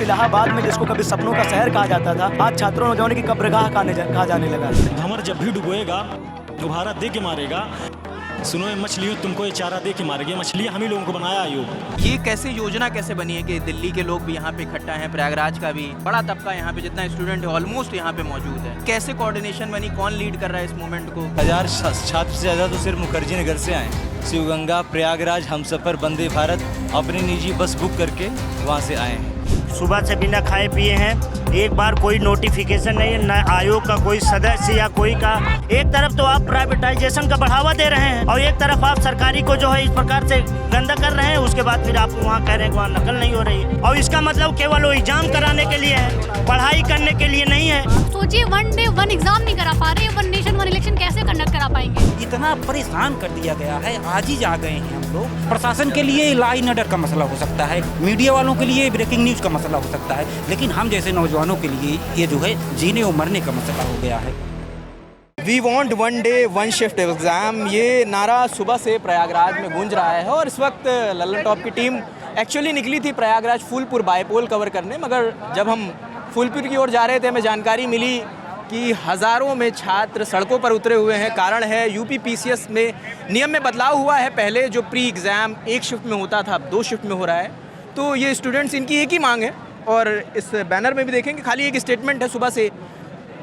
इलाहाबाद में जिसको कभी सपनों का शहर कहा जाता था, आज छात्रों नौजवानों की कब्रगाह कहा जाने लगा है। भंवर जब भी डुबोएगा दोबारा दे के मारेगा। सुनो ये मछलियों तुमको ये चारा दे के मारेगी। मछलियाँ हम ही लोगों को बनाया आयोग। ये कैसे योजना कैसे बनी है कि दिल्ली के लोग भी यहाँ पे इकट्ठा हैं, प्रयागराज का भी बड़ा तबका यहाँ पे जितना स्टूडेंट है ऑलमोस्ट यहाँ पे मौजूद है। कैसे कोऑर्डिनेशन बनी, कौन लीड कर रहा है इस मूवमेंट को? 1000 छात्र से ज़्यादा तो सिर्फ मुखर्जी नगर से आए। शिवगंगा, प्रयागराज, हमसफर, वंदे भारत अपनी निजी बस बुक करके वहाँ से आए हैं। सुबह से बिना खाए पिए हैं, एक बार कोई नोटिफिकेशन नहीं है, न आयोग का कोई सदस्य या कोई का। एक तरफ तो आप प्राइवेटाइजेशन का बढ़ावा दे रहे हैं और एक तरफ आप सरकारी को जो है इस प्रकार से गंदा कर रहे हैं, उसके बाद फिर आप वहाँ कह रहे हैं वहाँ नकल नहीं हो रही है। और इसका मतलब केवल वो एग्जाम कराने के लिए है, पढ़ाई करने के लिए नहीं है। सोचिए वन डे वन एग्जाम नहीं करा पा रहे, वन नेशन वन इलेक्शन कैसे कंडक्ट करा पाएंगे? इतना परेशान कर दिया गया है, आज ही जा गए हैं हम लोग। प्रशासन के लिए लॉ एंड ऑर्डर का मसला हो सकता है, मीडिया वालों के लिए ब्रेकिंग न्यूज का मसला हो सकता है, लेकिन हम जैसे नौजवानों के लिए ये जो है जीने और मरने का मसला हो गया है। We want one day one shift exam, ये नारा सुबह से प्रयागराज में गूंज रहा है। और इस वक्त लल्लन टॉप की टीम एक्चुअली निकली थी प्रयागराज फूलपुर बाईपोल कवर करने, मगर जब हम फूलपुर की ओर जा रहे थे हमें जानकारी मिली कि हज़ारों में छात्र सड़कों पर उतरे हुए हैं। कारण है यूपी पीसीएस में नियम में बदलाव हुआ है। पहले जो प्री एग्ज़ाम एक शिफ्ट में होता था, अब 2 शिफ्ट में हो रहा है। तो ये स्टूडेंट्स, इनकी एक ही मांग है और इस बैनर में भी देखेंगे खाली एक स्टेटमेंट है। सुबह से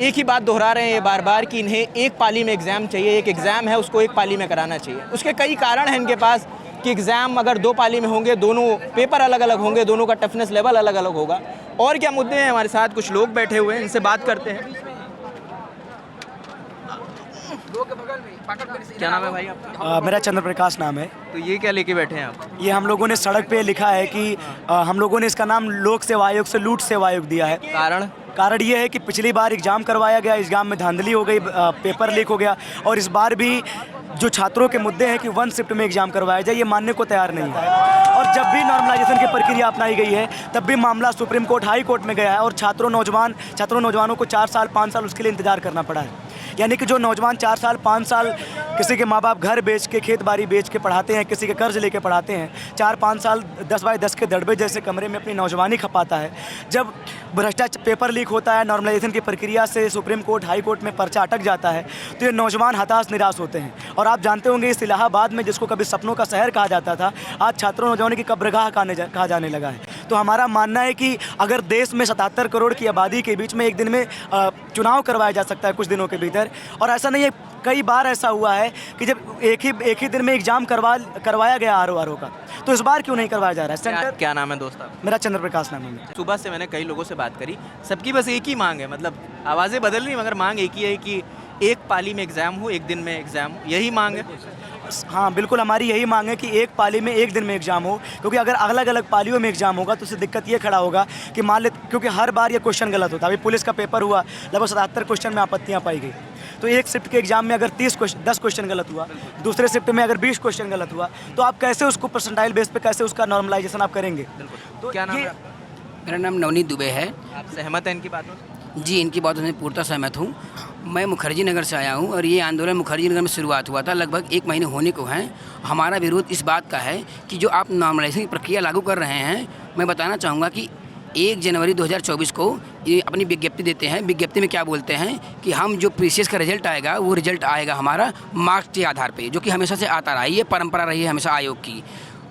एक ही बात दोहरा रहे हैं ये बार बार कि इन्हें एक पाली में एग्ज़ाम चाहिए, एक एग्ज़ाम है उसको एक पाली में कराना चाहिए। उसके कई कारण हैं इनके पास कि एग्ज़ाम अगर 2 पाली में होंगे, दोनों पेपर अलग अलग होंगे, दोनों का टफनेस लेवल अलग अलग होगा। और क्या मुद्दे हैं, हमारे साथ कुछ लोग बैठे हुए हैं, इनसे बात करते हैं। क्या नाम है भाई आपका? मेरा चंद्र प्रकाश नाम है। तो ये क्या लेके बैठे हैं आप? ये हम लोगों ने सड़क पे लिखा है कि हम लोगों ने इसका नाम लोक सेवा आयोग से लूट सेवा आयोग दिया है। कारण ये है कि पिछली बार एग्ज़ाम करवाया गया, एग्ज़ाम में धांधली हो गई, पेपर लीक हो गया, और इस बार भी जो छात्रों के मुद्दे हैं कि 1 शिफ्ट में एग्ज़ाम करवाया जाए, ये मानने को तैयार नहीं है। और जब भी नॉर्मलाइजेशन की प्रक्रिया अपनाई गई है तब भी मामला सुप्रीम कोर्ट, हाई कोर्ट में गया है और छात्रों नौजवानों को 4 साल 5 साल उसके लिए इंतज़ार करना पड़ा है। यानी कि जो नौजवान 4 साल 5 साल किसी के माँ बाप घर बेच के, खेत बाड़ी बेच के पढ़ाते हैं, किसी के कर्ज लेके पढ़ाते हैं, 4-5 साल 10 बाई 10 के दड़बे जैसे कमरे में अपनी नौजवानी खपाता है। जब भ्रष्टाचार पेपर लीक होता है, नॉर्मलाइजेशन की प्रक्रिया से सुप्रीम कोर्ट, हाई कोर्ट में पर्चा अटक जाता है, तो ये नौजवान हताश निराश होते हैं। और आप जानते होंगे इस इलाहाबाद में जिसको कभी सपनों का शहर कहा जाता था, आज छात्रों नौजवानों की कब्रगाह कहा जाने लगा है। तो हमारा मानना है कि अगर देश में 77 करोड़ की आबादी के बीच में एक दिन में चुनाव करवाया जा सकता है कुछ दिनों के भीतर, और ऐसा नहीं है, कई बार ऐसा हुआ है कि जब एक ही दिन में एग्जाम करवाया गया आरओ का, तो इस बार क्यों नहीं करवाया जा रहा है? सेंटर क्या नाम है दोस्त आप? मेरा चंद्र प्रकाश नाम है। सुबह से मैंने कई लोगों से बात करी, सबकी बस एक ही मांग है, मतलब आवाज़ें बदल रही मगर मांग एक ही है कि एक पाली में एग्ज़ाम हो, एक दिन में एग्ज़ाम हो, यही मांग है। हाँ बिल्कुल, हमारी यही मांग है कि एक पाली में एक दिन में एग्ज़ाम हो, क्योंकि अगर अलग अलग पालियों में एग्ज़ाम होगा तो उससे दिक्कत ये खड़ा होगा कि मान ले, क्योंकि हर बार ये क्वेश्चन गलत होता है। अभी पुलिस का पेपर हुआ, लगभग 77 क्वेश्चन में आपत्तियाँ पाई गई। तो एक शिफ्ट के एग्जाम में अगर 10 क्वेश्चन गलत हुआ, दूसरे शिफ्ट में अगर 20 क्वेश्चन गलत हुआ, तो आप कैसे उसको परसेंटाइल बेस पे कैसे उसका नॉर्मलाइजेशन आप करेंगे? तो क्या नाम है? मेरा नाम नवनीत दुबे है। आप सहमत हैं इनकी बातों से? जी, इनकी बातों से पूर्णतः सहमत हूँ। मैं मुखर्जी नगर से आया हूँ और ये आंदोलन मुखर्जी नगर में शुरुआत हुआ था, लगभग 1 महीने होने को हैं। हमारा विरोध इस बात का है कि जो आप नॉर्मलाइजेशन की प्रक्रिया लागू कर रहे हैं, मैं बताना चाहूँगा कि 1 जनवरी 2024 को ये अपनी विज्ञप्ति देते हैं। विज्ञप्ति में क्या बोलते हैं कि हम जो पीसीएस का रिजल्ट आएगा, वो रिजल्ट आएगा हमारा मार्क्स के आधार पे, जो कि हमेशा से आता रहा है, ये परंपरा रही है हमेशा आयोग की।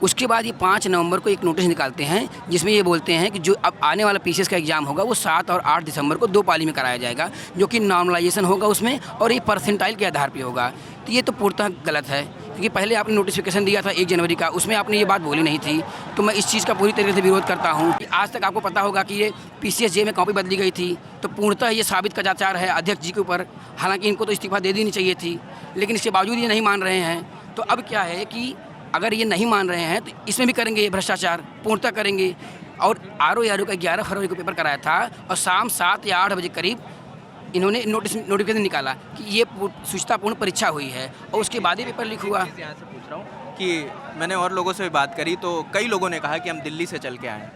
उसके बाद ये 5 नवंबर को एक नोटिस निकालते हैं जिसमें ये बोलते हैं कि जो अब आने वाला पीसीएस का एग्ज़ाम होगा वो 7 और 8 दिसंबर को 2 पाली में कराया जाएगा, जो कि नॉर्मलाइजेशन होगा उसमें, और ये परसेंटाइल के आधार पे होगा। तो ये तो पूर्णतः गलत है, क्योंकि पहले आपने नोटिफिकेशन दिया था 1 जनवरी का, उसमें आपने ये बात बोली नहीं थी। तो मैं इस चीज़ का पूरी तरीके से विरोध करता हूँ। आज तक आपको पता होगा कि ये पीसीएस जे में कॉपी बदली गई थी, तो पूर्णतः ये साबित कदाचार है अध्यक्ष जी के ऊपर। हालांकि इनको तो इस्तीफा दे देनी चाहिए थी, लेकिन इसके बावजूद ये नहीं मान रहे हैं। तो अब क्या है कि अगर ये नहीं मान रहे हैं तो इसमें भी करेंगे भ्रष्टाचार, पूर्णतः करेंगे। और आरओ का 11 फरवरी को पेपर कराया था और शाम 7 या 8 बजे करीब इन्होंने नोटिफिकेशन निकाला कि ये शुचितापूर्ण परीक्षा हुई है, और उसके बाद ही पेपर लीक हुआ। यहाँ से पूछ रहा हूँ कि मैंने और लोगों से भी बात करी तो कई लोगों ने कहा कि हम दिल्ली से चल के आए।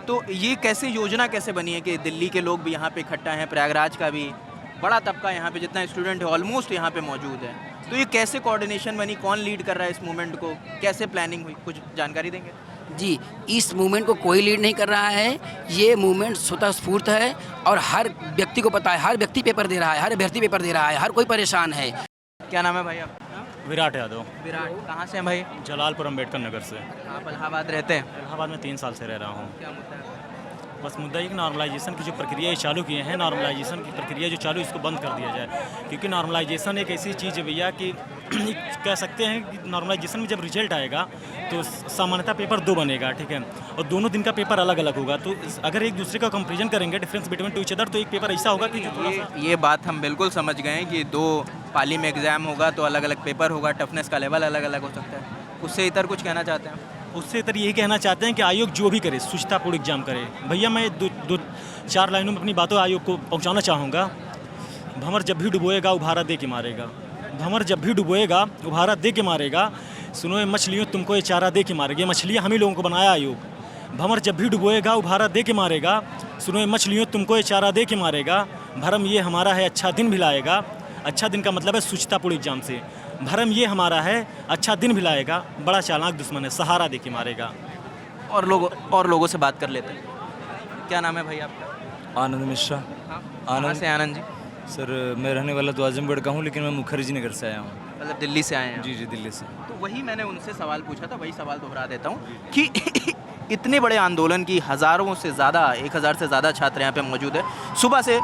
तो ये कैसे योजना कैसे बनी है कि दिल्ली के लोग भी यहाँ पे इकट्ठा हैं, प्रयागराज का भी बड़ा तबका यहाँ पे जितना स्टूडेंट है ऑलमोस्ट यहाँ पे मौजूद है। तो ये कैसे कोऑर्डिनेशन बनी, कौन लीड कर रहा है इस मूवमेंट को, कैसे प्लानिंग हुई, कुछ जानकारी देंगे? जी, इस मूवमेंट को कोई लीड नहीं कर रहा है। ये मूवमेंट स्वतः स्फूर्त है और हर व्यक्ति को पता है, हर व्यक्ति पेपर दे रहा है, हर अभ्यर्थी पेपर दे रहा है, हर कोई परेशान है। क्या नाम है भाई आपका? विराट यादव, विराट। कहाँ से हैं भाई? जलालपुर अम्बेडकर नगर से। आप इलाहाबाद रहते हैं? इलाहाबाद में 3 साल से रह रहा हूँ। क्या मुद्दा है? बस मुद्दा ये कि नॉर्मलाइजेशन की जो प्रक्रिया ये चालू किए हैं, नॉर्मलाइजेशन की प्रक्रिया जो चालू इसको बंद कर दिया जाए, क्योंकि नॉर्मलाइजेशन एक ऐसी चीज़ है भैया कि कह सकते हैं कि नॉर्मलाइजेशन में जब रिजल्ट आएगा तो सामान्यतः पेपर 2 बनेगा, ठीक है, और दोनों दिन का पेपर अलग अलग होगा। तो अगर एक दूसरे का कंपेरिजन करेंगे difference between two each other, तो एक पेपर ऐसा होगा कि जो थोड़ा सा ये बात हम बिल्कुल समझ गए हैं कि 2 पाली में एग्ज़ाम होगा तो अलग अलग पेपर होगा, टफनेस का लेवल अलग अलग हो सकता है। उससे इतर कुछ कहना चाहते हैं? उससे इतर यही कहना चाहते हैं कि आयोग जो भी करे शुचितापूर्ण एग्जाम करे। भैया मैं 2-4 लाइनों में अपनी बातों आयोग को पहुंचाना चाहूँगा। भंवर जब भी डुबोएगा उभारा दे के मारेगा, भंवर जब भी डुबोएगा उभारा दे के मारेगा, सुनो ये मछलियों तुमको ये चारा दे के मारेगी। मछलियाँ हम ही लोगों को बनाया आयोग। भंवर जब भी डुबोएगा उभारा दे के मारेगा, सुनो ये मछलियों तुमको ये चारा दे के मारेगा। भरम ये हमारा है अच्छा दिन भी लाएगा। अच्छा दिन का मतलब है शुचितापूर्ण एग्जाम से। भरम ये हमारा है अच्छा दिन भी लाएगा। बड़ा चालाक दुश्मन है सहारा दे के मारेगा। और लोगों से बात कर लेते हैं। क्या नाम है भाई आपका? आनंद मिश्रा। कहाँ आनंद से आनंद जी? सर मैं रहने वाला तो आजमगढ़ का हूँ, लेकिन मैं मुखर्जी नगर से आया हूँ। मतलब दिल्ली से आए हैं? जी दिल्ली से। तो वही मैंने उनसे सवाल पूछा था, वही सवाल दोहरा देता हूँ कि इतने बड़े आंदोलन की हज़ारों से ज़्यादा 1000 से ज़्यादा छात्र यहाँ पे मौजूद है। सुबह से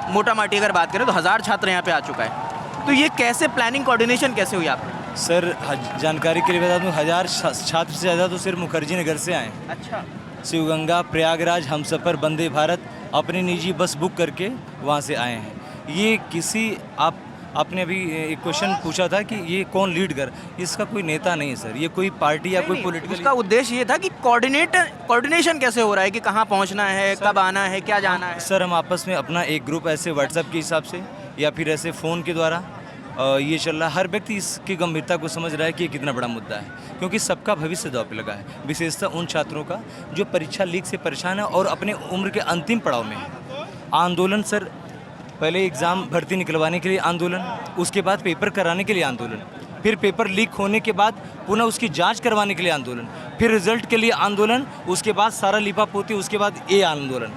मोटा माटी अगर बात करें तो 1000 छात्र यहाँ पे आ चुका है। तो ये कैसे प्लानिंग कोऑर्डिनेशन कैसे हुई आपकी? सर जानकारी के लिए बता दूँ, 1000 छात्र से ज़्यादा तो सिर्फ मुखर्जी नगर से आए। अच्छा। शिवगंगा, प्रयागराज, हमसफ़र, वंदे भारत अपनी निजी बस बुक करके वहाँ से आए हैं। ये किसी आपने अभी एक क्वेश्चन पूछा था कि ये कौन लीड कर, इसका कोई नेता नहीं है सर, ये कोई पार्टी या कोई पॉलिटिकल। उसका उद्देश्य ये था कि कोऑर्डिनेशन कैसे हो रहा है, कि कहाँ पहुँचना है, कब आना है, क्या जाना है। सर हम आपस में अपना एक ग्रुप ऐसे व्हाट्सएप के हिसाब से या फिर ऐसे फ़ोन के द्वारा ये चल रहा है। हर व्यक्ति इसकी गंभीरता को समझ रहा है कि ये कितना बड़ा मुद्दा है, क्योंकि सबका भविष्य दांव पे लगा है। विशेषतः उन छात्रों का जो परीक्षा लीक से परेशान है और अपने उम्र के अंतिम पड़ाव में है। आंदोलन सर, पहले एग्ज़ाम भर्ती निकलवाने के लिए आंदोलन, उसके बाद पेपर कराने के लिए आंदोलन, फिर पेपर लीक होने के बाद पुनः उसकी जांच करवाने के लिए आंदोलन, फिर रिजल्ट के लिए आंदोलन, उसके बाद सारा लिपापोती, उसके बाद ये आंदोलन।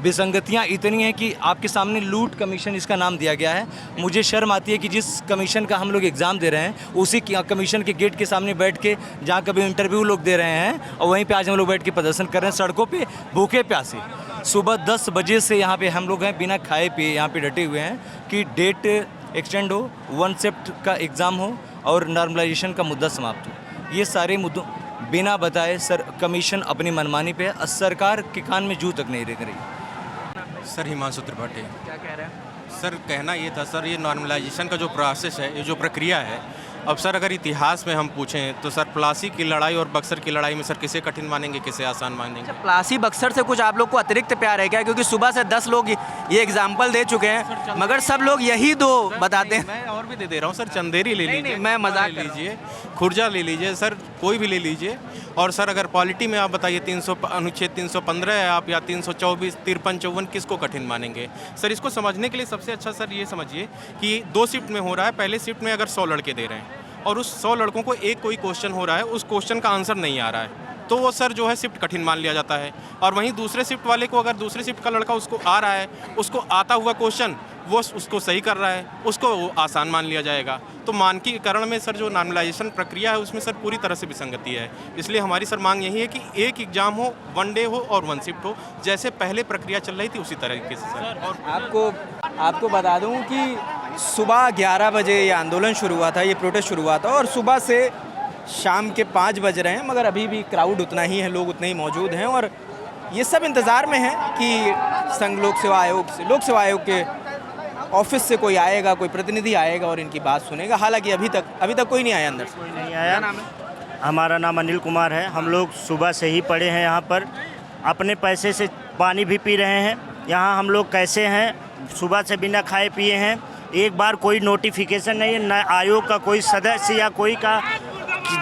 विसंगतियाँ इतनी हैं कि आपके सामने लूट कमीशन इसका नाम दिया गया है। मुझे शर्म आती है कि जिस कमीशन का हम लोग एग्ज़ाम दे रहे हैं उसी कमीशन के गेट के सामने बैठ के जहाँ कभी इंटरव्यू लोग दे रहे हैं, और वहीं पे आज हम लोग बैठ के प्रदर्शन कर रहे हैं सड़कों पे भूखे प्यासे। सुबह 10 बजे से यहाँ पे हम लोग हैं, बिना खाए पिए यहाँ पे डटे हुए हैं कि डेट एक्सटेंड हो, 1 शिफ्ट का एग्ज़ाम हो और नॉर्मलाइजेशन का मुद्दा समाप्त हो। ये सारे मुद्दों बिना बताए सर कमीशन अपनी मनमानी पे है, सरकार के कान में जू तक नहीं रह रही। सर हिमांशु त्रिपाठी। क्या कह रहे हैं? सर कहना ये था सर, ये नॉर्मलाइजेशन का जो प्रोसेस है, ये जो प्रक्रिया है, अब सर अगर इतिहास में हम पूछें तो सर प्लासी की लड़ाई और बक्सर की लड़ाई में सर किसे कठिन मानेंगे, किसे आसान मानेंगे? प्लासी बक्सर से कुछ आप लोग को अतिरिक्त प्यार है क्या? क्योंकि सुबह से 10 लोग ये एग्जाम्पल दे चुके हैं, मगर सब लोग यही 2 बताते हैं। मैं और भी दे रहा हूँ सर, चंदेरी ले लीजिए, मैं मजाक ले लीजिए, खुर्जा ले लीजिए सर, कोई भी ले लीजिए। और सर अगर पॉलिटी में आप बताइए अनुच्छेद 315 है आप, या 324, 53, 54 किसको कठिन मानेंगे? सर इसको समझने के लिए सबसे अच्छा सर ये समझिए कि 2 शिफ्ट में हो रहा है। पहले शिफ्ट में अगर 100 लड़के दे रहे हैं और उस 100 लड़कों को एक कोई क्वेश्चन हो रहा है, उस क्वेश्चन का आंसर नहीं आ रहा है, तो वो सर जो है शिफ्ट कठिन मान लिया जाता है। और वहीं दूसरे शिफ्ट वाले को, अगर दूसरे शिफ्ट का लड़का उसको आ रहा है, उसको आता हुआ क्वेश्चन वो उसको सही कर रहा है, उसको वो आसान मान लिया जाएगा। तो मानकीकरण में सर जो नॉर्मलाइजेशन प्रक्रिया है उसमें सर पूरी तरह से विसंगति है। इसलिए हमारी सर मांग यही है कि एक एग्ज़ाम हो, 1 डे हो और 1 शिफ्ट हो, जैसे पहले प्रक्रिया चल रही थी उसी तरीके से सर। और आपको बता दूं कि सुबह 11 बजे ये आंदोलन शुरू हुआ था, ये प्रोटेस्ट शुरू हुआ था, और सुबह से शाम के 5 बज रहे हैं, मगर अभी भी क्राउड उतना ही है, लोग उतने ही मौजूद हैं। और ये सब इंतज़ार में है कि संघ लोक सेवा आयोग के ऑफिस से कोई आएगा, कोई प्रतिनिधि आएगा और इनकी बात सुनेगा। हालांकि अभी तक कोई नहीं आया अंदर से। कोई नहीं आया। हमारा नाम अनिल कुमार है। हम लोग सुबह से ही पड़े हैं यहाँ पर, अपने पैसे से पानी भी पी रहे हैं। यहाँ हम लोग कैसे हैं, सुबह से बिना खाए पिए हैं। एक बार कोई नोटिफिकेशन नहीं है, न आयोग का कोई सदस्य या कोई का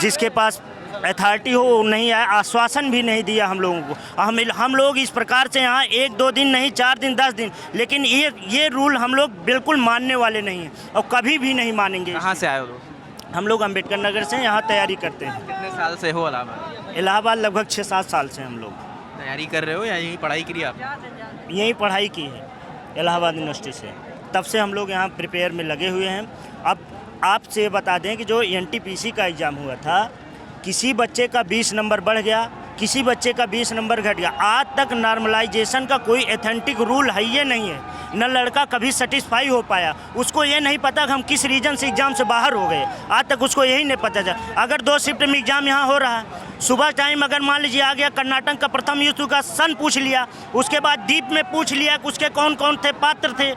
जिसके पास अथॉरिटी हो वो नहीं आया, आश्वासन भी नहीं दिया हम लोगों को। हम लोग इस प्रकार से यहाँ 1-2 दिन नहीं, 4 दिन, 10 दिन, लेकिन ये रूल हम लोग बिल्कुल मानने वाले नहीं हैं और कभी भी नहीं मानेंगे। कहाँ से आए हो लोग? हम लोग अम्बेडकर नगर से यहाँ तैयारी करते हैं। कितने साल से हो इलाहाबाद? इलाहाबाद लगभग 6-7 साल से हम लोग तैयारी कर रहे हो या यही पढ़ाई करी आप? यहीं पढ़ाई की है इलाहाबाद यूनिवर्सिटी से, तब से हम लोग यहाँ प्रिपेयर में लगे हुए हैं। अब आपसे ये बता दें कि जो NTPC का एग्ज़ाम हुआ था, किसी बच्चे का 20 नंबर बढ़ गया, किसी बच्चे का 20 नंबर घट गया। आज तक नॉर्मलाइजेशन का कोई एथेंटिक रूल है ये नहीं है, न लड़का कभी सेटिस्फाई हो पाया। उसको ये नहीं पता कि हम किस रीजन से एग्ज़ाम से बाहर हो गए, आज तक उसको यही नहीं पता चला। अगर 2 शिफ्ट में एग्ज़ाम यहाँ हो रहा है, सुबह टाइम अगर मान लीजिए आ गया, कर्नाटक का प्रथम युद्ध का सन पूछ लिया, उसके बाद डीप में पूछ लिया कि उसके कौन कौन थे पात्र थे,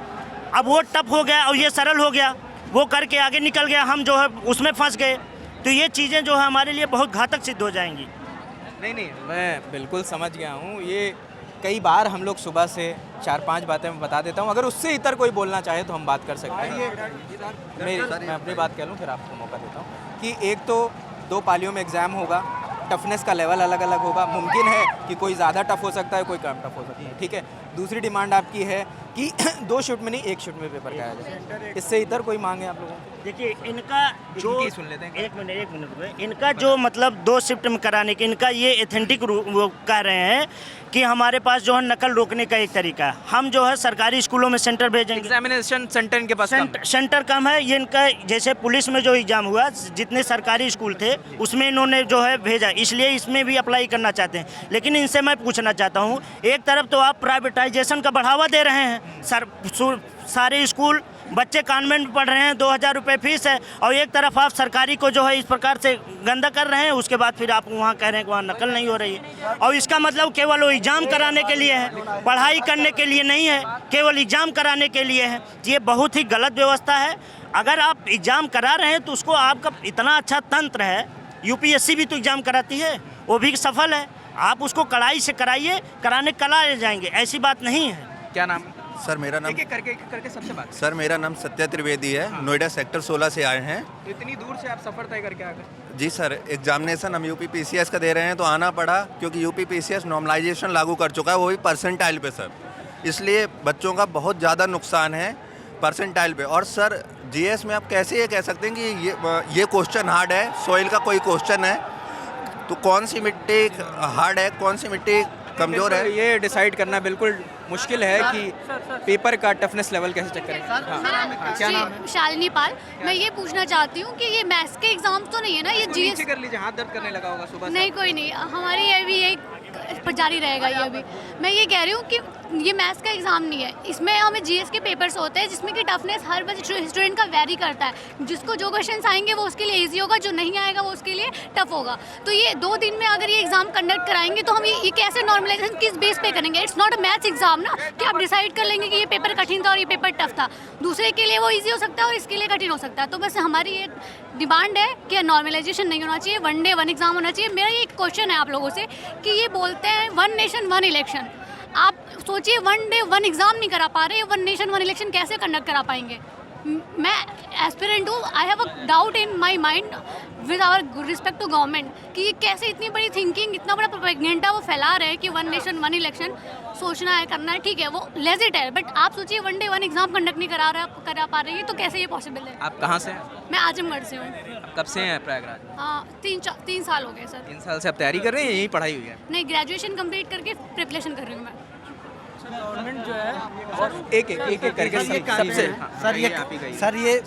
अब वो टफ हो गया और ये सरल हो गया, वो करके आगे निकल गया, हम जो है उसमें फंस गए। तो ये चीज़ें जो है हमारे लिए बहुत घातक सिद्ध हो जाएंगी। नहीं, मैं बिल्कुल समझ गया हूँ। ये कई बार हम लोग सुबह से 4-5 बातें मैं बता देता हूँ, अगर उससे इतर कोई बोलना चाहे तो हम बात कर सकते हैं। मैं अपनी बात कह लूँ फिर आपको मौका देता हूँ कि एक तो 2 पालियों में एग्ज़ाम होगा, टफनेस का लेवल अलग अलग होगा। मुमकिन है कि कोई ज़्यादा टफ हो सकता है, कोई कम टफ हो सकता है, ठीक है। दूसरी डिमांड आपकी है कि 2 शिफ्ट में नहीं 1 शिफ्ट में पेपर कराया जाए, इससे इतर कोई मांग है आप लोगों को? देखिए इनका जो इनकी सुन लेते हैं। एक मिनट इनका जो मतलब 2 शिफ्ट में कराने के, इनका ये एथेंटिक वो कह रहे हैं कि हमारे पास जो है नकल रोकने का एक तरीका है, हम जो है सरकारी स्कूलों में सेंटर भेजेंगे। एग्जामिनेशन सेंटर इनके पास सेंटर कम है। ये इनका जैसे पुलिस में जो एग्ज़ाम हुआ, जितने सरकारी स्कूल थे उसमें इन्होंने जो है भेजा, इसलिए इसमें भी अप्लाई करना चाहते हैं। लेकिन इनसे मैं पूछना चाहता हूँ, एक तरफ तो आप प्राइवेटाइजेशन का बढ़ावा दे रहे हैं, सारे स्कूल बच्चे कॉन्वेंट में पढ़ रहे हैं, 2000 रुपये फीस है, और एक तरफ आप सरकारी को जो है इस प्रकार से गंदा कर रहे हैं, उसके बाद फिर आप वहाँ कह रहे हैं कि वहाँ नकल नहीं हो रही है। और इसका मतलब केवल वो एग्ज़ाम कराने के लिए है, पढ़ाई करने के लिए नहीं है, केवल एग्ज़ाम कराने के लिए है। ये बहुत ही गलत व्यवस्था है। अगर आप एग्ज़ाम करा रहे हैं तो उसको, आपका इतना अच्छा तंत्र है, UPSC भी तो एग्ज़ाम कराती है, वो भी सफल है, आप उसको कड़ाई से कराइए, कराने कला जाएंगे, ऐसी बात नहीं है। क्या नाम? सर मेरा नाम एक करके सबसे बात। सर मेरा नाम सत्या त्रिवेदी है। नोएडा सेक्टर 16 से आए हैं। तो इतनी दूर से आप सफ़र तय करके आ गए? जी सर, एग्जामिनेशन हम UPPCS का दे रहे हैं तो आना पड़ा, क्योंकि UPPCS नॉर्मलाइजेशन लागू कर चुका है, वो भी परसेंटाइल पे सर, इसलिए बच्चों का बहुत ज़्यादा नुकसान है परसेंटाइल पे। और सर GS में आप कैसे ये कह सकते हैं कि ये क्वेश्चन हार्ड है, सॉइल का कोई क्वेश्चन है तो कौन सी मिट्टी हार्ड है, कौन सी मिट्टी कमज़ोर है, ये डिसाइड करना बिल्कुल मुश्किल है कि पेपर का टफनेस लेवल कैसे चेक करें। क्या नाम है? शालिनी पाल। मैं ये पूछना चाहती हूँ कि ये मैथ्स के एग्जाम तो नहीं है ना, ये GS कर लीजिए, हाथ दर्द करने लगा होगा सुबह से। नहीं, कोई नहीं, हमारी ये भी यही जारी रहेगा ये अभी। मैं ये कह रही हूँ कि ये मैथ्स का एग्ज़ाम नहीं है, इसमें हमें GS के पेपर्स होते हैं जिसमें कि टफनेस हर स्टूडेंट का वेरी करता है। जिसको जो क्वेश्चन आएंगे वो उसके लिए इजी होगा, जो नहीं आएगा वो उसके लिए टफ होगा। तो ये 2 दिन में अगर ये एग्ज़ाम कंडक्ट कराएंगे तो हम ये कैसे नॉर्मलाइजेशन किस बेस पे करेंगे? It's not a maths exam ना कि आप डिसाइड कर लेंगे कि ये पेपर कठिन था और ये पेपर टफ था। दूसरे के लिए वो ईजी हो सकता है और इसके लिए कठिन हो सकता है। तो बस हमारी ये डिमांड है कि नॉर्मलाइजेशन नहीं होना चाहिए, 1 डे 1 एग्ज़ाम होना चाहिए। मेरा ये क्वेश्चन है आप लोगों से कि ये बोलते हैं 1 नेशन 1 इलेक्शन, आप सोचिए 1 डे 1 एग्ज़ाम नहीं करा पा रहे, 1 नेशन 1 इलेक्शन कैसे कंडक्ट करा पाएंगे? मैं एस्पिरेंट हूँ, I have a doubt in my mind with our respect to government कि ये कैसे इतनी बड़ी थिंकिंग, इतना बड़ा प्रोपेगेंडा वो फैला रहे हैं कि 1 नेशन 1 इलेक्शन सोचना है, करना है, ठीक है, वो लेजिट है, बट आप सोचिए 1 डे 1 एग्ज़ाम कंडक्ट नहीं करा पा रही है, तो कैसे ये पॉसिबल है? आप कहाँ से हैं? मैं आजमगढ़ से हूँ। कब से हैं प्रयागराज? हाँ, 3 साल हो गए सर। 3 साल से आप तैयारी कर रहे हैं, यही पढ़ाई हुई है? नहीं, ग्रेजुएशन कंप्लीट करके प्रिपरेशन कर रही हूँ मैं। गवर्नमेंट जो है एक करके सबसे सर ये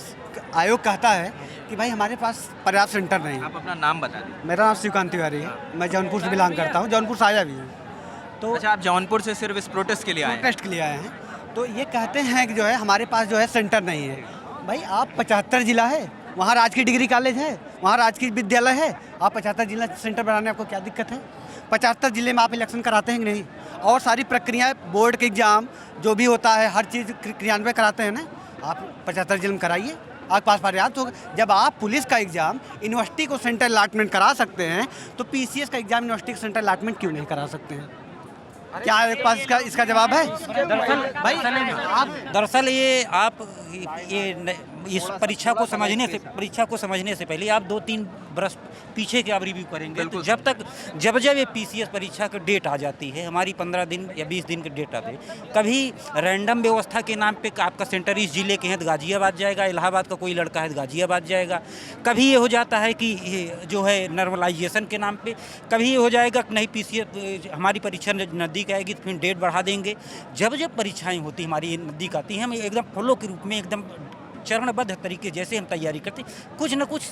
आयोग कहता है कि भाई हमारे पास पर्याप्त सेंटर नहीं है। आप अपना नाम बता दें। मेरा नाम श्रीकांत तिवारी है, मैं जौनपुर से बिलोंग करता हूँ, जौनपुर से आया भी हूँ। तो अच्छा, आप जौनपुर से सिर्फ इस प्रोटेस्ट के लिए आए हैं? प्रोटेस्ट के लिए आए हैं। तो ये कहते हैं कि जो है हमारे पास जो है सेंटर नहीं है। भाई आप 75 जिला है, वहाँ राजकीय डिग्री कॉलेज है, वहाँ राजकीय विद्यालय है, आप 75 जिला सेंटर बनाने आपको क्या दिक्कत है? 75 जिले में आप इलेक्शन कराते हैं कि नहीं? और सारी प्रक्रियाएं, बोर्ड के एग्ज़ाम जो भी होता है, हर चीज़ क्रियान्वय कराते हैं ना, आप 75 जिले में कराइए, आपके पास पर्याप्त होगा। जब आप पुलिस का एग्ज़ाम यूनिवर्सिटी को सेंटर अलॉटमेंट करा सकते हैं तो PCS का एग्ज़ाम यूनिवर्सिटी को सेंटर अलॉटमेंट क्यों नहीं करा सकते हैं? क्या आपके पास इसका जवाब है? दरअसल भाई आप दरअसल ये इस परीक्षा को समझने से पहले आप 2-3 बरस पीछे के आप रिव्यू करेंगे, तो जब ये PCS परीक्षा की डेट आ जाती है, हमारी 15 दिन या 20 दिन की डेट आती है, कभी रैंडम व्यवस्था के नाम पे आपका सेंटर इस जिले के हैं तो गाजियाबाद जाएगा, इलाहाबाद का कोई लड़का है तो गाजियाबाद जाएगा, कभी ये हो जाता है कि जो है नॉर्मलाइजेशन के नाम पे, कभी ये हो जाएगा कि नहीं PCS हमारी परीक्षा नज़दीक आएगी तो फिर डेट बढ़ा देंगे। जब परीक्षाएं होती हमारी नज़दीक आती हैं, हम एकदम फ्लो के रूप में एकदम चरणबद्ध तरीके जैसे हम तैयारी करते, कुछ न कुछ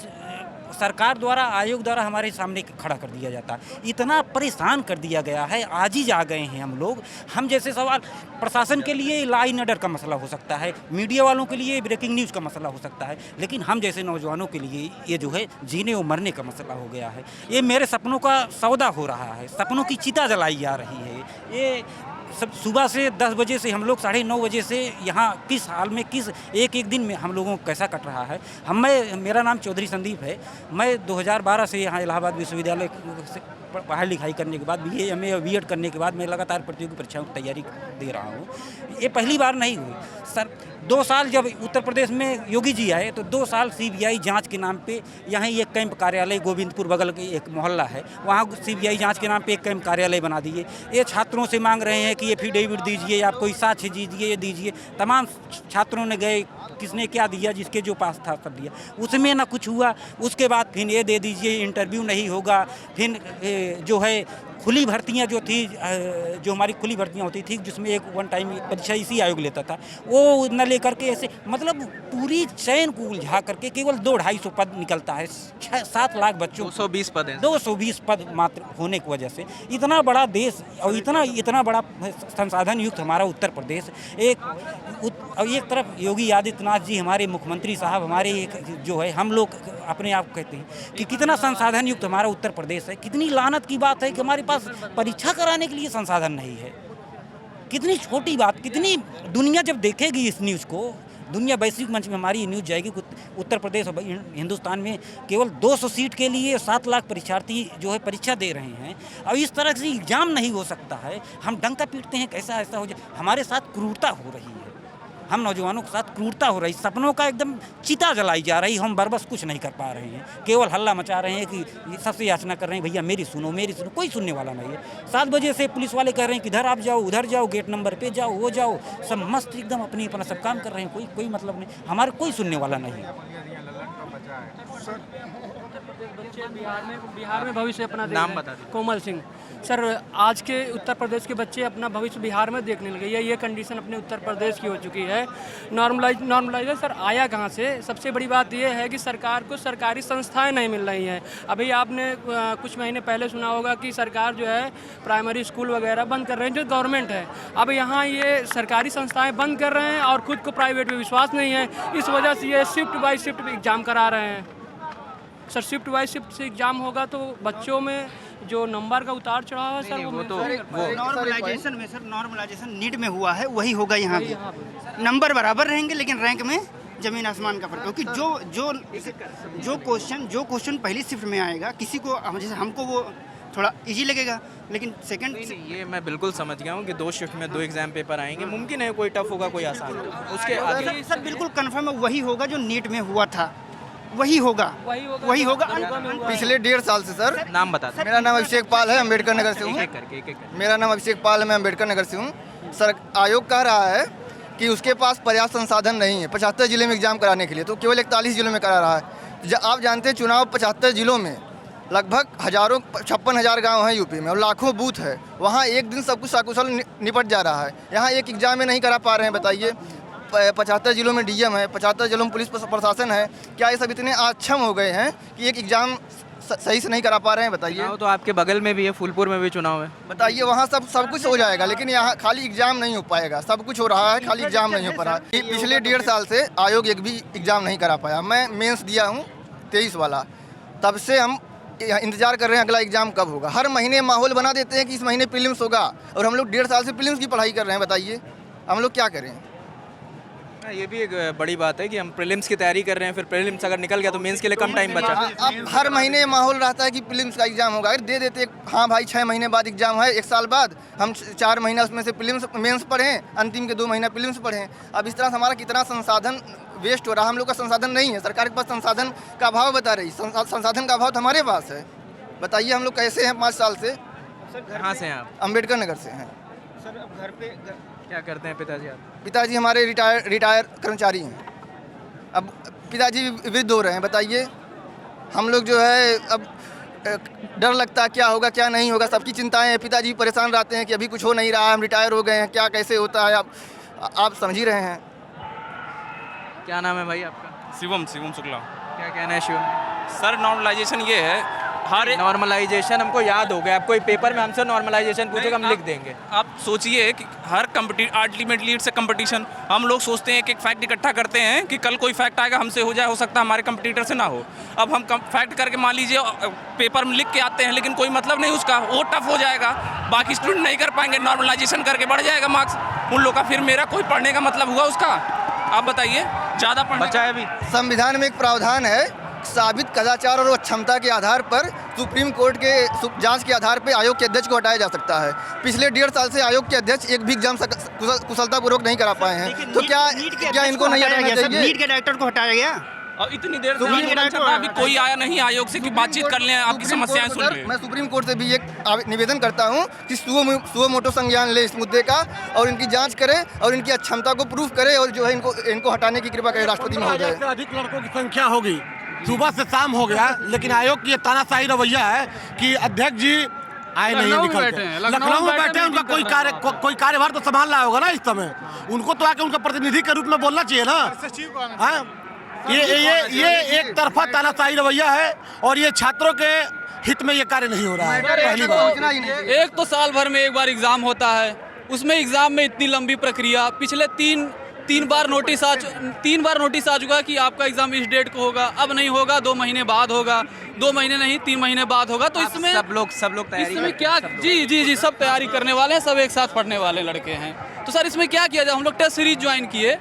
सरकार द्वारा, आयोग द्वारा हमारे सामने खड़ा कर दिया जाता है। इतना परेशान कर दिया गया है, आजिज आ गए हैं हम लोग। हम जैसे सवाल, प्रशासन के लिए लॉ एंड ऑर्डर का मसला हो सकता है, मीडिया वालों के लिए ब्रेकिंग न्यूज़ का मसला हो सकता है, लेकिन हम जैसे नौजवानों के लिए ये जो है जीने और मरने का मसला हो गया है। ये मेरे सपनों का सौदा हो रहा है, सपनों की चिता जलाई जा रही है। ये सब सुबह से 10 बजे से हम लोग 9:30 बजे से यहाँ किस हाल में, किस एक दिन में हम लोगों को कैसा कट रहा है। मेरा नाम चौधरी संदीप है। मैं 2012 से यहाँ इलाहाबाद विश्वविद्यालय से पढ़ाई लिखाई करने के बाद BA MA और B.Ed करने के बाद मैं लगातार प्रतियोगी परीक्षाओं की तैयारी दे रहा हूँ। ये पहली बार नहीं हुई सर। 2 साल जब उत्तर प्रदेश में योगी जी आए तो 2 साल CBI जांच के नाम पे यहाँ एक कैंप कार्यालय, गोविंदपुर बगल के एक मोहल्ला है, वहाँ CBI जांच के नाम पे एक कैंप कार्यालय बना दिए। ये छात्रों से मांग रहे हैं कि एफिडेविट दीजिए, आप कोई साक्ष्य दीजिए, ये दीजिए। तमाम छात्रों ने गए, किसने क्या दिया, जिसके जो पास था सब दिया, उसमें ना कुछ हुआ। उसके बाद फिर ये दे दीजिए, इंटरव्यू नहीं होगा। फिर जो है खुली भर्तियां जो थी, जो हमारी खुली भर्तियां होती थी जिसमें एक वन टाइम परीक्षा इसी आयोग लेता था, वो न लेकर के ऐसे मतलब पूरी चयन को उलझा करके केवल 200-250 पद निकलता है। 7 लाख बच्चों, 220 पद हैं, 220 पद मात्र होने की वजह से इतना बड़ा देश और इतना बड़ा संसाधन युक्त हमारा उत्तर प्रदेश। एक तरफ योगी आदित्यनाथ जी हमारे मुख्यमंत्री साहब, हमारे जो है हम लोग अपने आप कहते हैं कि कितना संसाधन युक्त हमारा उत्तर प्रदेश है। कितनी लानत की बात है कि हमारे पास परीक्षा कराने के लिए संसाधन नहीं है। कितनी छोटी बात, कितनी दुनिया जब देखेगी इस न्यूज़ को, दुनिया वैश्विक मंच में हमारी न्यूज़ जाएगी कि उत्तर प्रदेश और हिंदुस्तान में केवल 200 सीट के लिए 7 लाख परीक्षार्थी जो है परीक्षा दे रहे हैं। अब इस तरह से एग्जाम नहीं हो सकता है। हम डंका पीटते हैं कैसा ऐसा हो जाए। हमारे साथ क्रूरता हो रही है, हम नौजवानों के साथ क्रूरता हो रही, सपनों का एकदम चिता जलाई जा रही। हम बरबस कुछ नहीं कर पा रहे हैं, केवल हल्ला मचा रहे हैं कि सबसे याचना कर रहे हैं भैया मेरी सुनो, मेरी सुनो। कोई सुनने वाला नहीं है। 7 बजे से पुलिस वाले कह रहे हैं कि इधर आप जाओ, उधर जाओ, गेट नंबर पे जाओ, वो जाओ, सब मस्त एकदम अपनी अपना सब काम कर रहे हैं। कोई मतलब नहीं, हमारे कोई सुनने वाला नहीं। बिहार में भविष्य अपना नाम बता दें। कोमल सिंह सर, आज के उत्तर प्रदेश के बच्चे अपना भविष्य बिहार में देखने लगे। ये कंडीशन अपने उत्तर प्रदेश की हो चुकी है। नॉर्मलाइजेशन सर आया कहाँ से? सबसे बड़ी बात यह है कि सरकार को सरकारी संस्थाएं नहीं मिल रही हैं। अभी आपने कुछ महीने पहले सुना होगा कि सरकार जो है प्राइमरी स्कूल वगैरह बंद कर रहे हैं जो गवर्नमेंट है। अब यहाँ ये सरकारी संस्थाएँ बंद कर रहे हैं और खुद को प्राइवेट में विश्वास नहीं है। इस वजह से ये शिफ्ट बाई शिफ्ट एग्ज़ाम करा रहे हैं। सर शिफ्ट बाई शिफ्ट से एग्ज़ाम होगा तो बच्चों में जो नंबर का उतार चढ़ाव है सर, वो नॉर्मलाइजेशन में, सर नॉर्मलाइजेशन नीट में हुआ है, वही होगा यहाँ भी। नंबर बराबर रहेंगे लेकिन रैंक में जमीन आसमान का फर्क। क्योंकि जो क्वेश्चन पहली शिफ्ट में आएगा, किसी को जैसे हमको वो थोड़ा इजी लगेगा, लेकिन सेकंड ये मैं बिल्कुल समझ गया हूँ कि 2 शिफ्ट में 2 एग्जाम पेपर आएंगे। मुमकिन है कोई टफ होगा, कोई आसान होगा। उसके आगे सर बिल्कुल कन्फर्म है, वही होगा जो नीट में हुआ था, वही होगा। पिछले 1.5 साल से सर। नाम बता दें। मेरा नाम अभिषेक पाल है, अम्बेडकर नगर से हूँ। मेरा नाम अभिषेक पाल है, मैं अम्बेडकर नगर से हूँ। सर आयोग कह रहा है कि उसके पास पर्याप्त संसाधन नहीं है 75 जिले में एग्जाम कराने के लिए, तो केवल 41 जिलों में करा रहा है। आप जानते हैं चुनाव 75 जिलों में लगभग 56,000 गाँव हैं यूपी में और लाखों बूथ है। वहाँ एक दिन सब कुछ सकुशल निपट जा रहा है। यहाँ एक एग्जाम में नहीं करा पा रहे हैं। बताइए, 75 जिलों में डीएम है, 75 जिलों में पुलिस प्रशासन है। क्या ये सब इतने अक्षम हो गए हैं कि एक एग्जाम सही से नहीं करा पा रहे हैं? बताइए। तो आपके बगल में भी है, फूलपुर में भी चुनाव है। बताइए, वहाँ सब कुछ हो जाएगा, लेकिन यहाँ खाली एग्जाम नहीं हो पाएगा। सब कुछ हो रहा है, खाली एग्जाम नहीं हो पा रहा है। पिछले 1.5 साल से आयोग एक भी एग्जाम नहीं करा पाया। मैं मेंस दिया हूँ 23 वाला, तब से हम इंतजार कर रहे हैं अगला एग्जाम कब होगा। हर महीने माहौल बना देते हैं कि इस महीने प्रीलिम्स होगा, और हम लोग 1.5 साल से प्रीलिम्स की पढ़ाई कर रहे हैं। बताइए हम लोग क्या करें? ये भी एक बड़ी बात है कि हम प्रीलिम्स की तैयारी कर रहे हैं, फिर प्रीलिम्स अगर निकल गया तो मेंस के लिए कम टाइम बचा। अब हर महीने माहौल रहता है कि प्रीलिम्स का एग्जाम होगा, अगर दे देते हाँ भाई 6 महीने बाद एग्जाम है, 1 साल बाद हम 4 महीना उसमें से प्रीलिम्स मेंस पढ़ें, अंतिम के 2 महीना प्रीलिम्स पढ़ें। अब इस तरह से हमारा कितना संसाधन वेस्ट हो रहा है। हम लोग का संसाधन नहीं है, सरकार के पास संसाधन का अभाव बता रही, संसाधन का अभाव तो हमारे पास है। बताइए हम लोग कैसे हैं 5 साल से। कहाँ से हैं आप? अम्बेडकर नगर से हैं। सर अब घर पे क्या करते हैं पिताजी आप? पिताजी हमारे रिटायर कर्मचारी हैं। अब पिताजी वृद्ध हो रहे हैं। बताइए हम लोग जो है अब डर लगता है क्या होगा क्या नहीं होगा, सबकी चिंताएं हैं। पिताजी परेशान रहते हैं कि अभी कुछ हो नहीं रहा है, हम रिटायर हो गए हैं, क्या कैसे होता है आप समझ ही रहे हैं। क्या नाम है भाई आपका? शिवम शुक्ला। क्या कहना है शिवम? सर नॉर्मलाइजेशन ये है, हर नॉर्मलाइजेशन हमको याद हो गया। आप कोई पेपर में हमसे नॉर्मलाइजेशन पूछेगा हम लिख देंगे। आप सोचिए कि हर अल्टीमेटली इट्स ए कंपटीशन। हम लोग सोचते हैं कि एक फैक्ट इकट्ठा करते हैं कि कल कोई फैक्ट आएगा हमसे हो जाए, हो सकता है हमारे कंपटीटर से ना हो। अब हम फैक्ट करके मान लीजिए पेपर में लिख के आते हैं, लेकिन कोई मतलब नहीं उसका, वो टफ हो जाएगा, बाकी स्टूडेंट नहीं कर पाएंगे। नॉर्मलाइजेशन करके बढ़ जाएगा मार्क्स उन लोग का, फिर मेरा कोई पढ़ने का मतलब हुआ उसका? आप बताइए, ज़्यादा बचा है अभी। संविधान में एक प्रावधान है, साबित कदाचार और क्षमता के आधार पर सुप्रीम कोर्ट के जांच के आधार पर आयोग के अध्यक्ष को हटाया जा सकता है। पिछले 1.5 साल से आयोग के अध्यक्ष एक भी एग्जाम कुशलतापूर्वक नहीं करा पाए हैं, तो क्या इनको नहीं हटाया गया? नीट के डायरेक्टर को हटाया गया और इतनी देर से अभी कोई आया नहीं आयोग से कि बातचीत कर लें, आपकी समस्याएं सुन लें। मैं सुप्रीम कोर्ट से भी एक निवेदन करता हूं कि सुओ मोटो संज्ञान ले इस मुद्दे का और इनकी जांच करे और इनकी अक्षमता को प्रूफ करे और जो है इनको हटाने की कृपा करे राष्ट्रपति महोदय। अधिक लड़कों की संख्या होगी, सुबह से शाम हो गया, लेकिन आयोग की ये तानाशाही रवैया है कि अध्यक्ष जी आए नहीं, लखनऊ में बैठे हैं। उनका कोई कार्यभार तो संभाल रहा होगा ना इस समय, उनको तो आके उनका प्रतिनिधि के रूप में बोलना चाहिए ना। ये एक तरफा तानाशाही रवैया है और ये छात्रों के हित में ये कार्य नहीं हो रहा है। पहली बात, एक तो साल भर में एक बार एग्जाम होता है, उसमें एग्जाम में इतनी लंबी प्रक्रिया। पिछले तीन बार नोटिस आ चुका है कि आपका एग्जाम इस डेट को होगा, अब नहीं होगा, 2 महीने बाद होगा, 2 महीने नहीं 3 महीने बाद होगा। तो इसमें सब लोग तैयारी इसमें क्या? जी सब तैयारी करने वाले हैं, सब एक साथ पढ़ने वाले लड़के हैं। तो सर इसमें क्या किया जाए? हम लोग टेस्ट सीरीज ज्वाइन किए,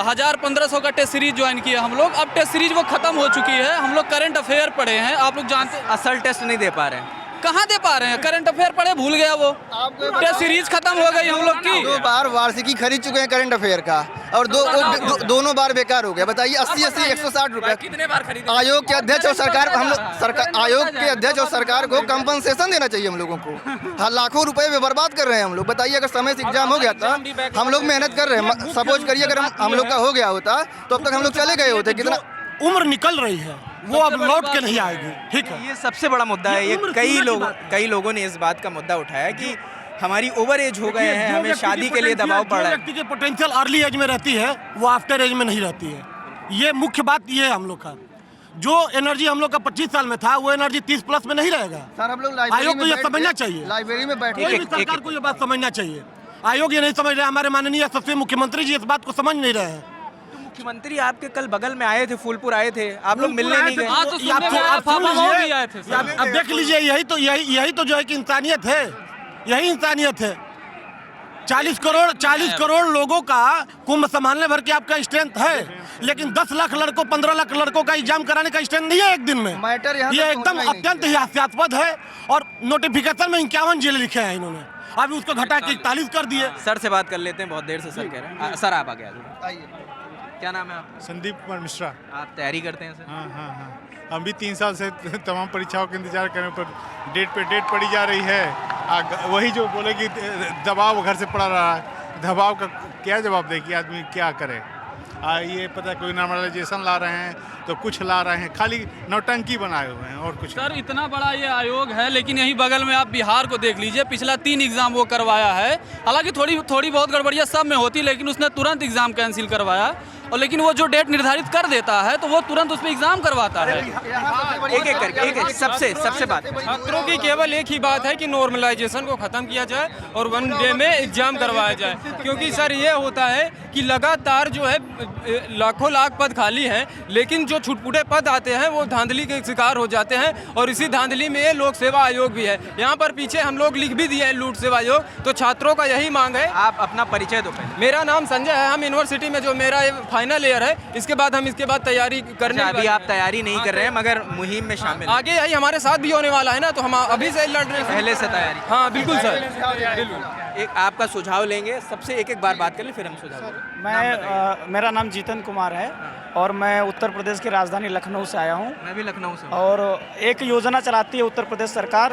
1000-1500 का टेस्ट सीरीज ज्वाइन किया हम लोग। अब टेस्ट सीरीज वो खत्म हो चुकी है, हम लोग करंट अफेयर पढ़े हैं। आप लोग जानते हैं असल टेस्ट नहीं दे पा रहे हैं। कहाँ दे पा रहे हैं? करंट अफेयर पढ़े भूल गया वो, टेस्ट सीरीज खत्म हो गई हम लोग की। 2 बार वार्षिकी खरीद चुके हैं करंट अफेयर का और दोनों बार बेकार हो गया। बताइए 80-80 160 रुपए। कितने बार खरीदे? आयोग के अध्यक्ष और सरकार आयोग के अध्यक्ष और सरकार को कंपनसेशन देना चाहिए हम लोगों को। लाखों रुपए में बर्बाद कर रहे हैं हम लोग। बताइए अगर समय से एग्जाम हो गया था, हम लोग मेहनत कर रहे हैं, सपोज करिए अगर हम लोग का हो गया होता तो अब तक हम लोग चले गए होते। कितना उम्र निकल रही है, वो अब लौट के नहीं आएगी। ठीक है, ये सबसे बड़ा मुद्दा है। ये कई लोगों ने इस बात का मुद्दा उठाया कि हमारी ओवर एज हो गए हैं, हमें शादी के लिए दबाव पड़ रहा है। व्यक्ति की पोटेंशियल अर्ली एज में रहती है, वो आफ्टर एज में नहीं रहती है। ये मुख्य बात ये है हम लोग का। जो एनर्जी हम लोग का 25 साल में था, वो एनर्जी 30+ में नहीं रहेगा। सर हम लोग आयोग को ये समझना चाहिए, लाइब्रेरी में बैठे, कोई भी सरकार को ये बात समझना चाहिए। आयोग ये नहीं समझ रहे, हमारे माननीय यशस्वी मुख्यमंत्री जी इस बात को समझ नहीं रहे हैं। मुख्यमंत्री आपके कल बगल में आए थे, फूलपुर आए थे, आप लोग मिलने नहीं गए। अब देख लीजिए, यही तो जो है कि इंसानियत है, यही इंसानियत है। 40 करोड़ लोगों का कुंभ संभालने भर के आपका स्ट्रेंथ है, लेकिन 10 लाख लड़कों 15 लाख लड़कों का एग्जाम कराने का स्ट्रेंथ नहीं है एक दिन में। ये एकदम अत्यंत ही हास्यास्पद है। और नोटिफिकेशन में 51 जिले लिखे हैं इन्होंने, अभी उसको घटा के 41 कर दिए। सर से बात कर लेते हैं, बहुत देर से सर कह रहे हैं। सर आप आगे आइए। क्या नाम है आपका? संदीप कुमार मिश्रा। आप तैयारी करते हैं सर? हाँ। हम भी 3 साल से तमाम परीक्षाओं के इंतजार करने पर डेट पे डेट पड़ी जा रही है। वही जो बोले कि दबाव घर से पड़ा रहा है, दबाव का क्या जवाब दे कि आदमी क्या करे। ये पता कोई नॉर्मलाइजेशन ला रहे हैं तो कुछ ला रहे हैं, खाली नौटंकी बनाए हुए हैं और कुछ। सर इतना बड़ा ये आयोग है, लेकिन यहीं बगल में आप बिहार को देख लीजिए, पिछला 3 एग्जाम वो करवाया है। हालांकि थोड़ी बहुत गड़बड़ियाँ सब में होती, लेकिन उसने तुरंत एग्जाम कैंसिल करवाया। और लेकिन वो जो डेट निर्धारित कर देता है तो वो तुरंत उस पर एग्ज़ाम करवाता है। एक एक करके एक सबसे बात। छात्रों की केवल एक ही बात है कि नॉर्मलाइजेशन को ख़त्म किया जाए और 1 डे में एग्ज़ाम करवाया जाए, क्योंकि सर ये होता है कि लगातार जो है लाखों लाख पद खाली हैं, लेकिन जो छुटपुटे पद आते हैं वो धांधली के शिकार हो जाते हैं और इसी धांधली में लोक सेवा आयोग भी है। यहाँ पर पीछे हम लोग लिख भी दिए हैं लोक सेवा आयोग, तो छात्रों का यही मांग है। आप अपना परिचय दो पहले। मेरा नाम संजय है, हम यूनिवर्सिटी में जो मेरा फाइनल ईयर है, इसके बाद हम इसके बाद तैयारी करने। अभी आप तैयारी नहीं कर रहे हैं मगर मुहिम में शामिल आगे यही हमारे साथ भी होने वाला है ना, तो हम अभी से लड़ रहे हैं। पहले से तैयारी। हाँ बिल्कुल सर, बिल्कुल। एक आपका सुझाव लेंगे, सबसे एक बार बात कर लें फिर हम सुझाव। मेरा नाम जीतन कुमार है और मैं उत्तर प्रदेश की राजधानी लखनऊ से आया हूँ। मैं भी लखनऊ से। और एक योजना चलाती है उत्तर प्रदेश सरकार,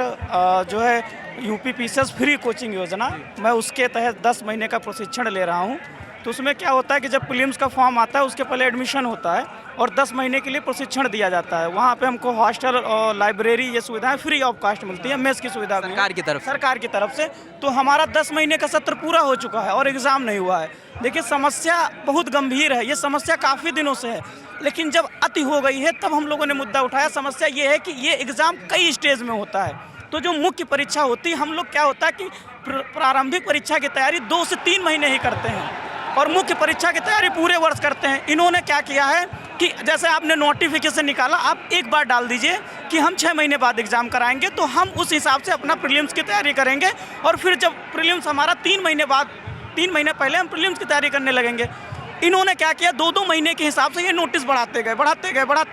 जो है यूपी पीसीएस फ्री कोचिंग योजना। मैं उसके तहत 10 महीने का प्रशिक्षण ले रहा हूँ। तो उसमें क्या होता है कि जब प्रीलिम्स का फॉर्म आता है उसके पहले एडमिशन होता है और 10 महीने के लिए प्रशिक्षण दिया जाता है। वहाँ पे हमको हॉस्टल और लाइब्रेरी ये सुविधाएं फ्री ऑफ कास्ट मिलती है, मेस की सुविधा भी सरकार की तरफ से। तो हमारा 10 महीने का सत्र पूरा हो चुका है और एग्ज़ाम नहीं हुआ है। देखिए समस्या बहुत गंभीर है, ये समस्या काफ़ी दिनों से है, लेकिन जब अति हो गई है तब हम लोगों ने मुद्दा उठाया। समस्या ये है कि ये एग्ज़ाम कई स्टेज में होता है। तो जो मुख्य परीक्षा होती है, हम लोग क्या होता है कि प्रारंभिक परीक्षा की तैयारी 2 से 3 महीने ही करते हैं और मुख्य परीक्षा की तैयारी पूरे वर्ष करते हैं। इन्होंने क्या किया है कि जैसे आपने नोटिफिकेशन निकाला, आप एक बार डाल दीजिए कि हम 6 महीने बाद एग्ज़ाम कराएंगे, तो हम उस हिसाब से अपना प्रीलिम्स की तैयारी करेंगे और फिर जब प्रीलिम्स हमारा 3 महीने बाद, 3 महीने पहले हम प्रीलिम्स की तैयारी करने लगेंगे। इन्होंने क्या किया, 2-2 महीने के हिसाब से ये नोटिस बढ़ाते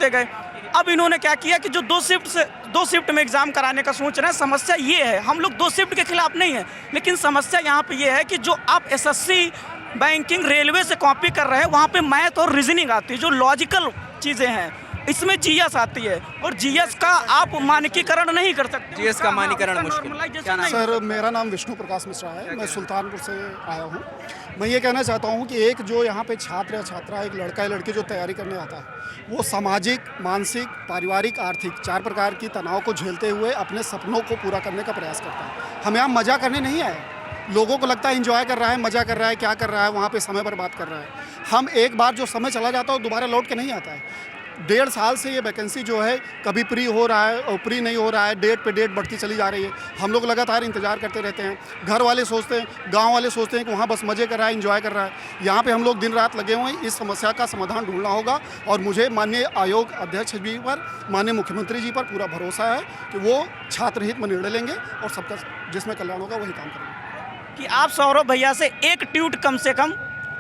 गए। अब इन्होंने क्या किया कि जो 2 शिफ्ट में एग्ज़ाम कराने का सोच रहे हैं। समस्या ये है, हम लोग 2 शिफ्ट के खिलाफ नहीं है, लेकिन समस्या यहाँ पे ये है कि जो आप एसएससी, बैंकिंग, रेलवे से कॉपी कर रहे हैं, वहाँ पे मैथ और रीजनिंग आती है, जो लॉजिकल चीज़ें हैं। इसमें जीएस आती है और जीएस का आप मानकीकरण नहीं कर सकते। जीएस का मानकीकरण मुश्किल। क्या नाम? सर मेरा नाम विष्णु प्रकाश मिश्रा है, मैं सुल्तानपुर से आया हूँ। मैं ये कहना चाहता हूँ कि एक जो यहाँ पे छात्र या छात्रा, एक लड़का या लड़की जो तैयारी करने आता है, वो सामाजिक, मानसिक, पारिवारिक, आर्थिक 4 प्रकार की तनाव को झेलते हुए अपने सपनों को पूरा करने का प्रयास करता है। हम यहाँ मज़ा करने नहीं आए। लोगों को लगता है एंजॉय कर रहा है, मज़ा कर रहा है, क्या कर रहा है, वहाँ पे समय बर्बाद कर रहा है। हम एक बार जो समय चला जाता है वो दोबारा लौट के नहीं आता है। 1.5 साल से ये वैकेंसी जो है कभी प्री हो रहा है और प्री नहीं हो रहा है, डेट पे डेट बढ़ती चली जा रही है। हम लोग लगातार इंतजार करते रहते हैं। घर वाले सोचते हैं, गांव वाले सोचते हैं कि वहाँ बस मज़े कर रहा है, एंजॉय कर रहा है। यहाँ पे हम लोग दिन रात लगे हुए हैं। इस समस्या का समाधान ढूंढना होगा और मुझे माननीय आयोग अध्यक्ष जी पर, माननीय मुख्यमंत्री जी पर पूरा भरोसा है कि वो छात्र हित में निर्णय लेंगे और सबका जिसमें कल्याण होगा वही काम करेंगे। कि आप सौरभ भैया से एक ट्वीट कम से कम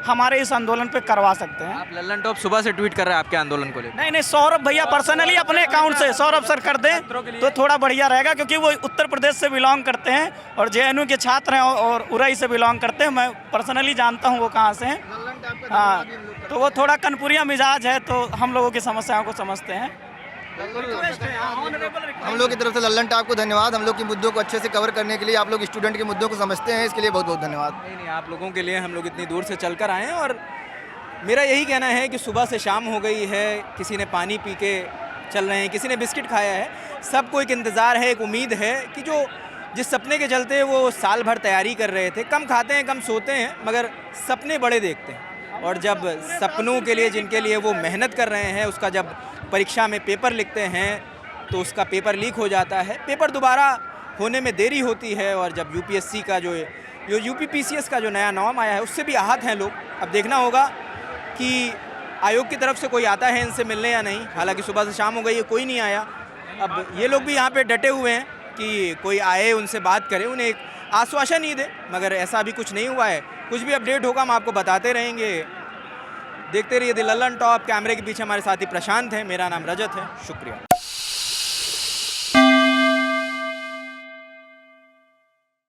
हमारे इस आंदोलन पे करवा सकते हैं। आप लल्लन टॉप सुबह से ट्वीट कर रहे हैं आपके आंदोलन को लेकर। नहीं, सौरभ भैया पर्सनली अपने अकाउंट से सौरभ सर कर दें तो थोड़ा बढ़िया रहेगा, क्योंकि वो उत्तर प्रदेश से बिलोंग करते हैं और जेएनयू के छात्र हैं और उरई से बिलोंग करते हैं। मैं पर्सनली जानता हूँ वो कहाँ से हैं। हाँ, तो वो थोड़ा कनपुरिया मिजाज है, तो हम लोगों की समस्याओं को समझते हैं। हम लोग की तरफ से लल्लन टॉप को धन्यवाद। हम लोग के मुद्दों को अच्छे से कवर करने के लिए, आप लोग स्टूडेंट के मुद्दों को समझते हैं, इसके लिए बहुत बहुत धन्यवाद। नहीं, आप लोगों के लिए हम लोग इतनी दूर से चल कर आए हैं और मेरा यही कहना है कि सुबह से शाम हो गई है, किसी ने पानी पी के चल रहे हैं, किसी ने बिस्किट खाया है। सबको एक इंतज़ार है, एक उम्मीद है कि जो जिस सपने के चलते वो साल भर तैयारी कर रहे थे, कम खाते हैं, कम सोते हैं, मगर सपने बड़े देखते हैं। और जब सपनों के लिए, जिनके लिए वो मेहनत कर रहे हैं, उसका जब परीक्षा में पेपर लिखते हैं तो उसका पेपर लीक हो जाता है, पेपर दोबारा होने में देरी होती है। और जब यूपीएससी का जो यूपी पीसीएस का जो नया नॉर्म आया है उससे भी आहत हैं लोग। अब देखना होगा कि आयोग की तरफ से कोई आता है इनसे मिलने या नहीं। हालांकि सुबह से शाम हो गई है, कोई नहीं आया। अब ये लोग भी यहाँ पे डटे हुए हैं कि कोई आए, उनसे बात करे, उन्हें एक आश्वासन ही दे, मगर ऐसा अभी कुछ नहीं हुआ है। कुछ भी अपडेट होगा हम आपको बताते रहेंगे। देखते रहिए द लल्लन टॉप। कैमरे के पीछे हमारे साथी प्रशांत हैं, मेरा नाम रजत है। शुक्रिया।